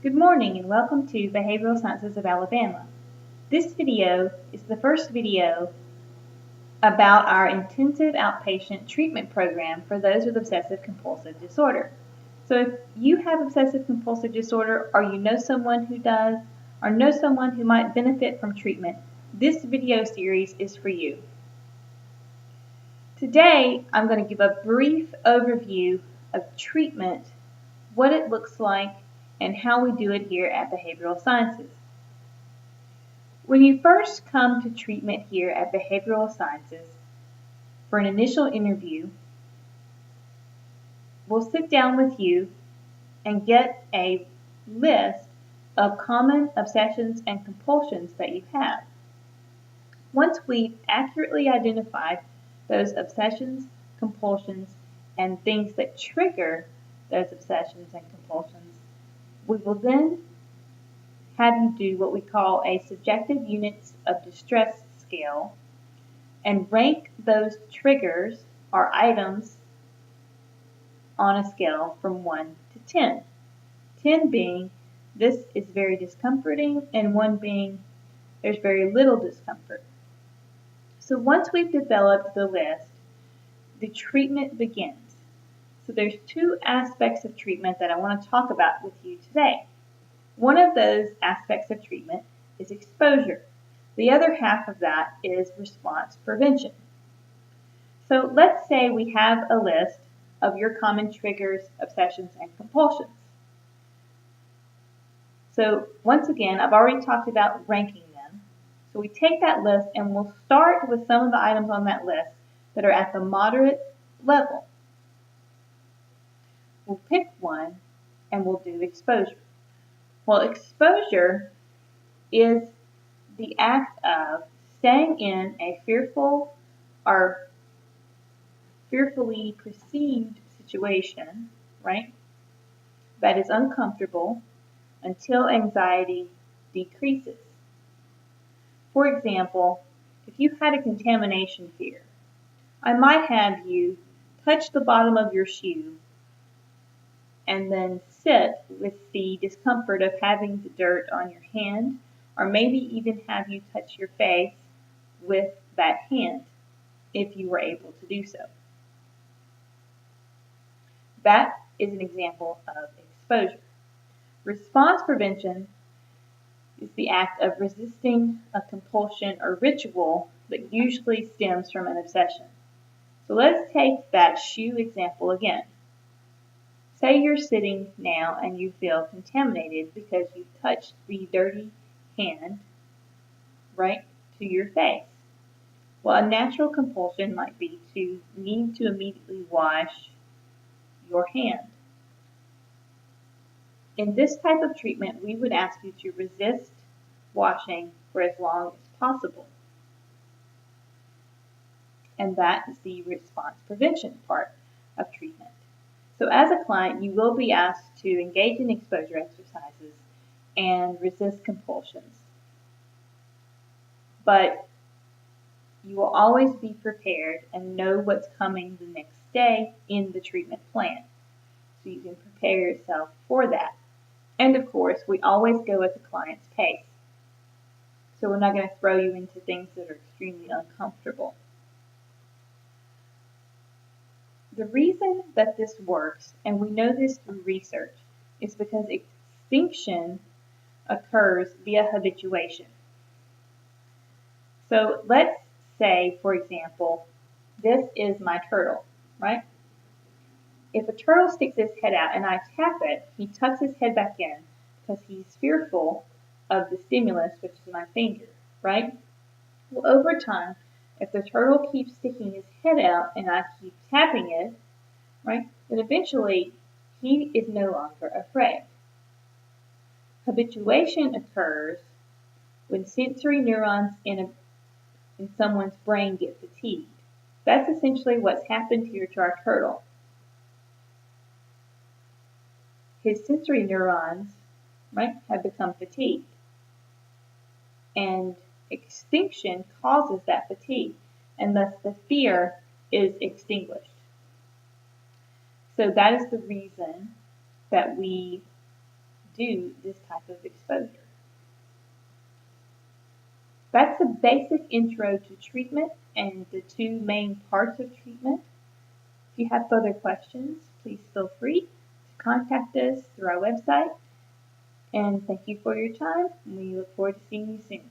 Good morning and welcome to Behavioral Sciences of Alabama. This video is the first video about our intensive outpatient treatment program for those with obsessive compulsive disorder. So if you have obsessive compulsive disorder or you know someone who does or know someone who might benefit from treatment, this video series is for you. Today I'm going to give a brief overview of treatment, what it looks like, and how we do it here at Behavioral Sciences. When you first come to treatment here at Behavioral Sciences for an initial interview, we'll sit down with you and get a list of common obsessions and compulsions that you have. Once we've accurately identified those obsessions, compulsions, and things that trigger those obsessions and compulsions, we will then have you do what we call a subjective units of distress scale and rank those triggers or items on a scale from 1 to 10. 10 being this is very discomforting and 1 being there's very little discomfort. So once we've developed the list, the treatment begins. So there's two aspects of treatment that I want to talk about with you today. One of those aspects of treatment is exposure. The other half of that is response prevention. So let's say we have a list of your common triggers, obsessions, and compulsions. So once again, I've already talked about ranking them. So we take that list and we'll start with some of the items on that list that are at the moderate level. We'll pick one and we'll do exposure. Well, exposure is the act of staying in a fearful or fearfully perceived situation, right, that is uncomfortable until anxiety decreases. For example, if you had a contamination fear, I might have you touch the bottom of your shoe and then sit with the discomfort of having the dirt on your hand, or maybe even have you touch your face with that hand if you were able to do so. That is an example of exposure. Response prevention is the act of resisting a compulsion or ritual that usually stems from an obsession. So let's take that shoe example again. Say you're sitting now and you feel contaminated because you touched the dirty hand right to your face. Well, a natural compulsion might be to need to immediately wash your hand. In this type of treatment, we would ask you to resist washing for as long as possible. And that is the response prevention part of treatment. So as a client, you will be asked to engage in exposure exercises and resist compulsions. But you will always be prepared and know what's coming the next day in the treatment plan. So you can prepare yourself for that. And of course, we always go at the client's pace. So we're not going to throw you into things that are extremely uncomfortable. The reason that this works, and we know this through research, is because extinction occurs via habituation. So let's say, for example, this is my turtle, right? If a turtle sticks his head out and I tap it, he tucks his head back in because he's fearful of the stimulus, which is my finger, right? Well, over time, if the turtle keeps sticking his head out and I keep tapping it, right, then eventually he is no longer afraid. Habituation occurs when sensory neurons in someone's brain get fatigued. That's essentially what's happened here to our turtle. His sensory neurons, right, have become fatigued. And extinction causes that fatigue, and thus the fear is extinguished. So that is the reason that we do this type of exposure. That's a basic intro to treatment and the two main parts of treatment. If you have further questions, please feel free to contact us through our website. And thank you for your time. We look forward to seeing you soon.